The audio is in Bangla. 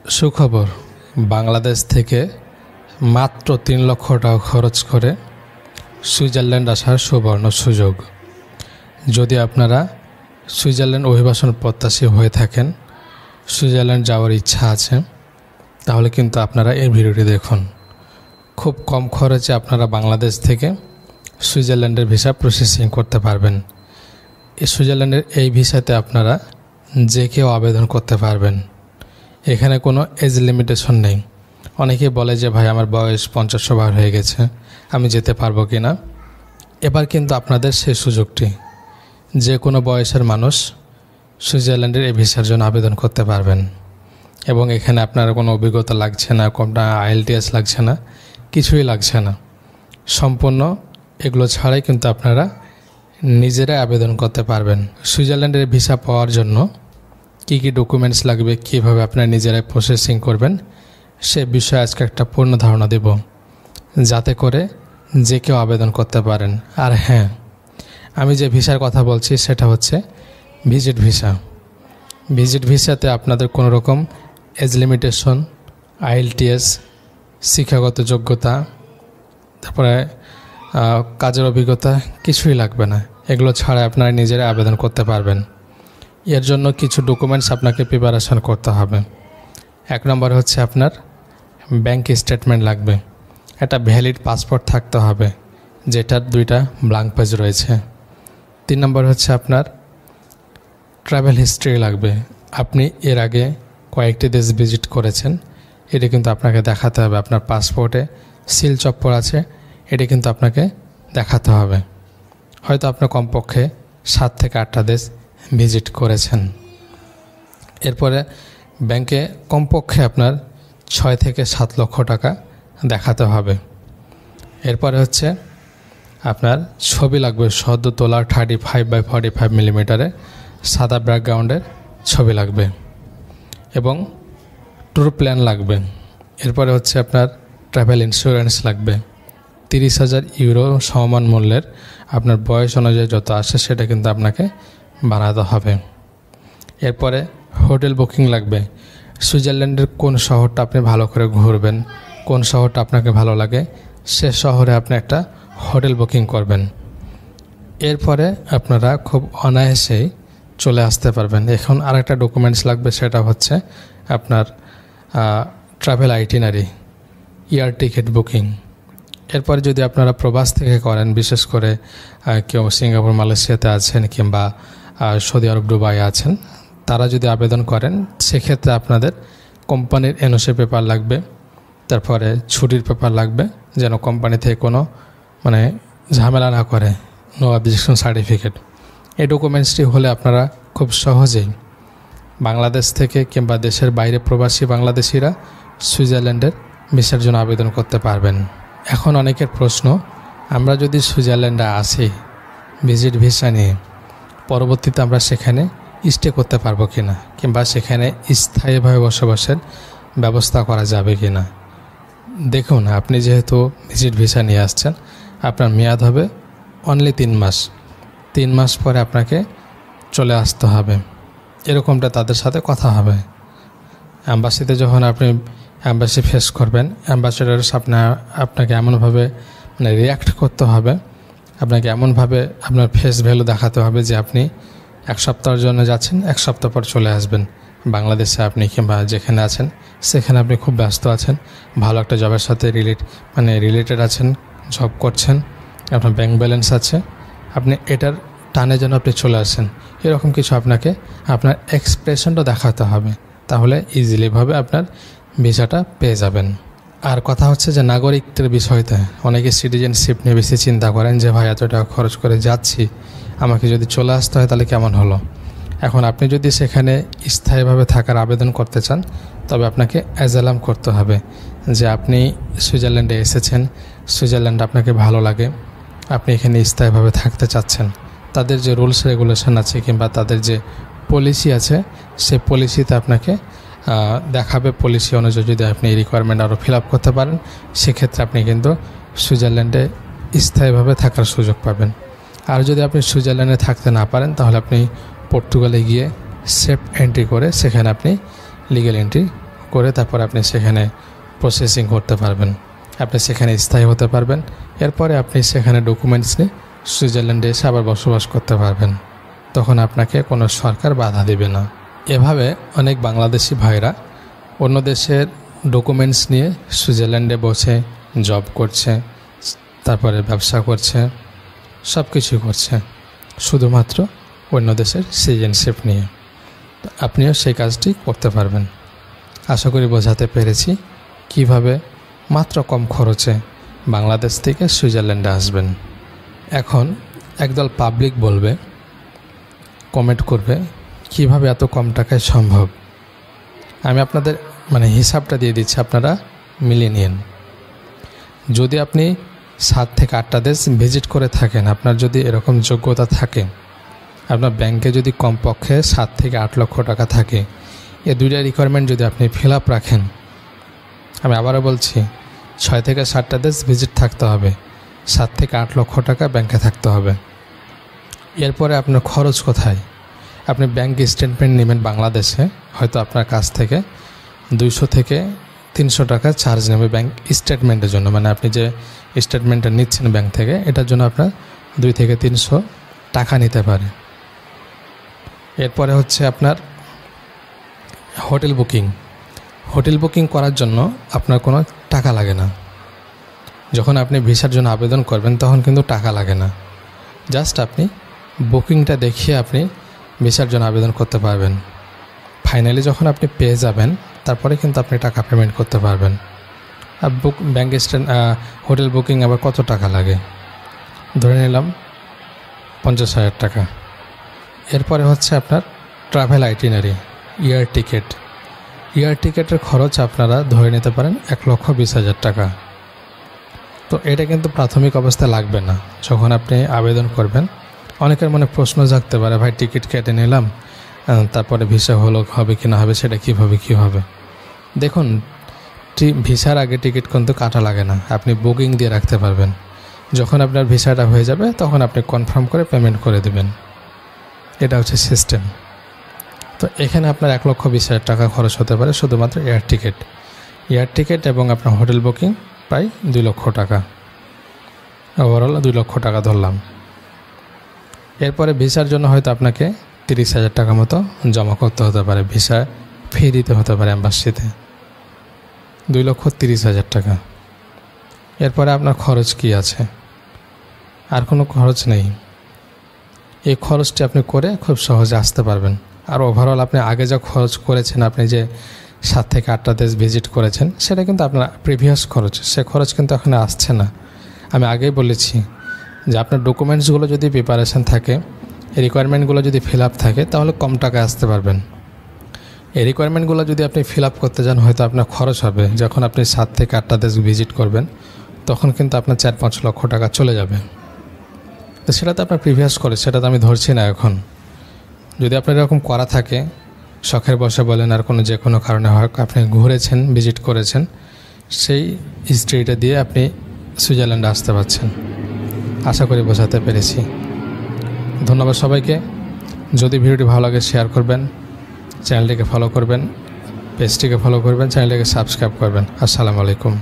সুখবর, বাংলাদেশ থেকে মাত্র ৩ লক্ষ টাকা খরচ করে সুইজারল্যান্ড আসার সুবর্ণ সুযোগ। যদি আপনারা সুইজারল্যান্ড অভিবাসন প্রত্যাশী হয়ে থাকেন, সুইজারল্যান্ড যাওয়ার ইচ্ছা আছে, তাহলে কিন্তু আপনারা এই ভিডিওটি দেখুন। খুব কম খরচে আপনারা বাংলাদেশ থেকে সুইজারল্যান্ডের ভিসা প্রসেসিং করতে পারবেন। এই সুইজারল্যান্ডের এই ভিসাতে আপনারা যে কেউ আবেদন করতে পারবেন। এখানে কোনো এজ লিমিটেশন নেই। অনেকেই বলে যে ভাই আমার বয়স 50 ওভার হয়ে গেছে, আমি যেতে পারবো কি না। এবার কিন্তু আপনাদের সেই সুযোগটি, যে কোনো বয়সের মানুষ সুইজারল্যান্ডের এই ভিসার জন্য আবেদন করতে পারবেন। এবং এখানে আপনার কোনো অভিজ্ঞতা লাগছে না, কোনটা IELTS লাগছে না, কিছুই লাগছে না। সম্পূর্ণ এগুলো ছাড়াই কিন্তু আপনারা নিজেরাই আবেদন করতে পারবেন। সুইজারল্যান্ডের ভিসা পাওয়ার জন্য কী কী ডকুমেন্টস লাগবে, কীভাবে আপনারা নিজেরাই প্রসেসিং করবেন, সে বিষয়ে আজকে একটা পূর্ণ ধারণা দেব, যাতে করে যে কেউ আবেদন করতে পারেন। আর হ্যাঁ, আমি যে ভিসার কথা বলছি সেটা হচ্ছে ভিজিট ভিসা। ভিজিট ভিসাতে আপনাদের কোনো রকম এজ লিমিটেশন, IELTS, শিক্ষাগত যোগ্যতা, তারপরে কাজের অভিজ্ঞতা কিছুই লাগবে না। এগুলো ছাড়া আপনারা নিজেরাই আবেদন করতে পারবেন। এর জন্য কিছু ডকুমেন্টস আপনাকে প্রিপারেশন করতে হবে। 1 নম্বর হচ্ছে আপনার ব্যাংক স্টেটমেন্ট লাগবে। একটা ভ্যালিড পাসপোর্ট থাকতে হবে, যেটার 2টা ব্ল্যাঙ্ক পেজ রয়েছে। 3 নম্বর হচ্ছে আপনার ট্রাভেল হিস্ট্রি লাগবে। আপনি এর আগে কয়েকটি দেশ ভিজিট করেছেন, এটি কিন্তু আপনাকে দেখাতে হবে। আপনার পাসপোর্টে সিল চপ্পর আছে, এটি কিন্তু আপনাকে দেখাতে হবে। হয়তো আপনার কমপক্ষে 7 থেকে 8টা দেশ ভিজিট করেছেন। এরপরে ব্যাংকে কমপক্ষে আপনার 6 থেকে 7 লক্ষ টাকা দেখাতে হবে। এরপরে হচ্ছে আপনার ছবি লাগবে, সদ্য তোলা 35x45 মিলিমিটারে সাদা ব্যাকগ্রাউন্ডের ছবি লাগবে এবং ট্যুর প্ল্যান লাগবে। এরপরে হচ্ছে আপনার ট্রাভেল ইন্স্যুরেন্স লাগবে। 30,000 ইউরো সমমান মূল্যের, আপনার বয়স অনুযায়ী যত আসে সেটা কিন্তু আপনাকে বানাতে হবে। এরপরে হোটেল বুকিং লাগবে। সুইজারল্যান্ডের কোন শহরটা আপনি ভালো করে ঘুরবেন, কোন শহরটা আপনাকে ভালো লাগে, সে শহরে আপনি একটা হোটেল বুকিং করবেন। এরপরে আপনারা খুব অনায়াসেই চলে আসতে পারবেন। এখন আরেকটা ডকুমেন্টস লাগবে, সেটা হচ্ছে আপনার travel itinerary, air ticket booking. এরপরে যদি আপনারা প্রবাস থেকে করেন, বিশেষ করে কেউ সিঙ্গাপুর মালয়েশিয়াতে আছেন কিংবা সৌদি আরব দুবাই আছেন, তারা যদি আবেদন করেন, সেক্ষেত্রে আপনাদের কোম্পানির NOC পেপার লাগবে। তারপরে ছুটির পেপার লাগবে, যেন কোম্পানি থেকে কোনো ঝামেলা না করে, নো অবজেকশন সার্টিফিকেট। এই ডকুমেন্টসটি হলে আপনারা খুব সহজেই বাংলাদেশ থেকে কিংবা দেশের বাইরে প্রবাসী বাংলাদেশিরা সুইজারল্যান্ডের ভিসার জন্য আবেদন করতে পারবেন। এখন অনেকের প্রশ্ন, আমরা যদি সুইজারল্যান্ডে আসি ভিজিট ভিসা নিয়ে, পরবর্তীতে আমরা সেখানে স্টে করতে পারবো কি না, কিংবা সেখানে স্থায়ীভাবে বসবাসের ব্যবস্থা করা যাবে কি না। দেখুন, আপনি যেহেতু ভিজিট ভিসা নিয়ে আসছেন, আপনার মেয়াদ হবে অনলি 3 মাস। 3 মাস পরে আপনাকে চলে আসতে হবে, এরকমটা তাদের সাথে কথা হবে। অ্যাম্বাসিতে যখন আপনি অ্যাম্বাসি ফেস করবেন, অ্যাম্বাসেডার্স আপনাকে এমনভাবে রিয়্যাক্ট করতে হবে, আপনাকে এমনভাবে আপনার ফেস ভ্যালু দেখাতে হবে যে আপনি 1 সপ্তাহের জন্য যাচ্ছেন, 1 সপ্তাহ পর চলে আসবেন বাংলাদেশে। আপনি কিংবা যেখানে আছেন সেখানে আপনি খুব ব্যস্ত আছেন, ভালো একটা জবের সাথে রিলেটেড আছেন, জব করছেন, আপনার ব্যাংক ব্যালেন্স আছে, আপনি এটার টানে যেন আপনি চলে আসেন, এরকম কিছু আপনাকে আপনার এক্সপ্রেশনটা দেখাতে হবে। তাহলে ইজিলিভাবে আপনার ভিসাটা পেয়ে যাবেন। আর কথা হচ্ছে যে নাগরিকদের বিষয়তে অনেকে সিটিজেনশিপ নিয়ে বেশি চিন্তা করেন, যে ভাই এত টাকা খরচ করে যাচ্ছি, আমাকে যদি চলে আসতে হয় তাহলে কেমন হলো। এখন আপনি যদি সেখানে স্থায়ীভাবে থাকার আবেদন করতে চান, তবে আপনাকে অ্যাজালাম করতে হবে যে আপনি সুইজারল্যান্ডে এসেছেন, সুইজারল্যান্ড আপনাকে ভালো লাগে, আপনি এখানে স্থায়ীভাবে থাকতে চাচ্ছেন। তাদের যে রুলস রেগুলেশন আছে কিংবা তাদের যে পলিসি আছে, সে পলিসিতে আপনাকে দেখাবে। পলিসি অনুযায়ী যদি আপনি এই রিকোয়ারমেন্ট আরও ফিল আপ করতে পারেন, সেক্ষেত্রে আপনি কিন্তু সুইজারল্যান্ডে স্থায়ীভাবে থাকার সুযোগ পাবেন। আর যদি আপনি সুইজারল্যান্ডে থাকতে না পারেন, তাহলে আপনি পর্তুগালে গিয়ে সেফ এন্ট্রি করে সেখানে আপনি লিগ্যাল এন্ট্রি করে তারপর আপনি সেখানে প্রসেসিং করতে পারবেন, আপনি সেখানে স্থায়ী হতে পারবেন। এরপরে আপনি সেখানে ডকুমেন্টস নিয়ে সুইজারল্যান্ডে এসে আবার বসবাস করতে পারবেন, তখন আপনাকে কোনো সরকার বাধা দেবে না। এভাবে অনেক বাংলাদেশি ভাইরা অন্য দেশের ডকুমেন্টস নিয়ে সুইজারল্যান্ডে বসে জব করছে, তারপরে ব্যবসা করছে, সব কিছু করছে শুধুমাত্র অন্য দেশের সিটিজেনশিপ নিয়ে। আপনিও সেই কাজটি করতে পারবেন। আশা করি বোঝাতে পেরেছি কিভাবে মাত্র কম খরচে বাংলাদেশ থেকে সুইজারল্যান্ডে আসবেন। এখন একদল পাবলিক বলবে, কমেন্ট করবে, কিভাবে এত কম টাকায় সম্ভব। আমি আপনাদের হিসাবটা দিয়ে দিচ্ছি, আপনারা মিলিয়ে নিন। যদি আপনি 7 থেকে 8টা দেশ ভিজিট করে থাকেন, আপনার যদি এরকম যোগ্যতা থাকে, আপনার ব্যাংকে যদি কমপক্ষে 7 থেকে 8 লক্ষ টাকা থাকে, এই দুইটা রিকোয়ারমেন্ট যদি আপনি ফিল আপ রাখেন, আমি আবারও বলছি 6 থেকে 7টা দেশ ভিজিট থাকতে হবে, 7 থেকে 8 লক্ষ টাকা ব্যাংকে থাকতে হবে। এরপরে আপনার খরচ কোথায়? আপনি ব্যাংক স্টেটমেন্ট নেবেন বাংলাদেশে, হয়তো আপনার কাছ থেকে 200 থেকে 300 টাকা চার্জ নেবে ব্যাংক স্টেটমেন্টের জন্য, আপনি যে স্টেটমেন্টটা নিচ্ছেন ব্যাংক থেকে, এটার জন্য আপনার 2 থেকে 300 টাকা নিতে পারে। এরপরে হচ্ছে আপনার হোটেল বুকিং। হোটেল বুকিং করার জন্য আপনার কোনো টাকা লাগে না। যখন আপনি ভিসার জন্য আবেদন করবেন তখন কিন্তু টাকা লাগে না, জাস্ট আপনি বুকিংটা দেখিয়ে আপনি ভিসার জন্য আবেদন করতে পারবেন। ফাইনালি যখন আপনি পেয়ে যাবেন তারপরে কিন্তু আপনি টাকা পেমেন্ট করতে পারবেন। আর ব্যাংক হোটেল বুকিং আবার কত টাকা লাগে? ধরে নিলাম 50,000 টাকা। এরপরে হচ্ছে আপনার travel itinerary, air ticket. Air টিকিটের খরচ আপনারা ধরে নিতে পারেন 1,20,000 টাকা। তো এটা কিন্তু প্রাথমিক অবস্থায় লাগবে না। যখন আপনি আবেদন করবেন, অনেকের মনে প্রশ্ন জাগতে পারে, ভাই টিকিট কেটে নিলাম, তারপরে ভিসা হবে কি না হবে, সেটা কীভাবে কী হবে? দেখুন, ভিসার আগে টিকিট কিন্তু কাটা লাগে না, আপনি বুকিং দিয়ে রাখতে পারবেন। যখন আপনার ভিসাটা হয়ে যাবে তখন আপনি কনফার্ম করে পেমেন্ট করে দেবেন। এটা হচ্ছে সিস্টেম। তো এখানে আপনার 1,20,000 টাকা খরচ হতে পারে শুধুমাত্র এয়ার টিকিট এবং আপনার হোটেল বুকিং প্রায় 2 লক্ষ টাকা, ওভারঅল 2 লক্ষ টাকা ধরলাম। এরপরে ভিসার জন্য হয়তো আপনাকে 30,000 টাকা মতো জমা করতে হতে পারে, ভিসা ফি দিতে হতে পারে অ্যাম্বাসিতে, 2,30,000 টাকা। এরপরে আপনার খরচ কি আছে? আর কোনো খরচ নেই। এই খরচটি আপনি করে খুব সহজে আসতে পারবেন। আর ওভারঅল আপনি আগে যা খরচ করেছেন, আপনি যে 7 থেকে 8টা দেশ ভিজিট করেছেন, সেটা কিন্তু আপনার প্রিভিয়াস খরচ, সে খরচ কিন্তু এখানে আসছে না। আমি আগেই বলেছি যে আপনার ডকুমেন্টসগুলো যদি প্রিপারেশন থাকে, এই রিকোয়ারমেন্টগুলো যদি ফিল আপ থাকে, তাহলে কম টাকায় আসতে পারবেন। এই রিকোয়ারমেন্টগুলো যদি আপনি ফিল আপ করতে যান, হয়তো আপনার খরচ হবে, যখন আপনি 7 থেকে 8টা দেশ ভিজিট করবেন তখন কিন্তু আপনার 4-5 লক্ষ টাকা চলে যাবে। তো সেটা তো আপনার প্রিভিয়াস খরচ, সেটা তো আমি ধরছি না এখন। যদি আপনার এরকম করা থাকে, শখের বসে বলেন আর যে কোনো কারণে হয় আপনি ঘুরেছেন, ভিজিট করেছেন, সেই হিস্ট্রিটা দিয়ে আপনি সুইজারল্যান্ডে আসতে পারছেন। আশা করি বোঝাতে পেরেছি। ধন্যবাদ সবাইকে। যদি ভিডিওটি ভালো লাগে শেয়ার করবেন, চ্যানেলটিকে ফলো করবেন, পেজটিকে ফলো করবেন, চ্যানেলটিকে সাবস্ক্রাইব করবেন। আসসালামু আলাইকুম।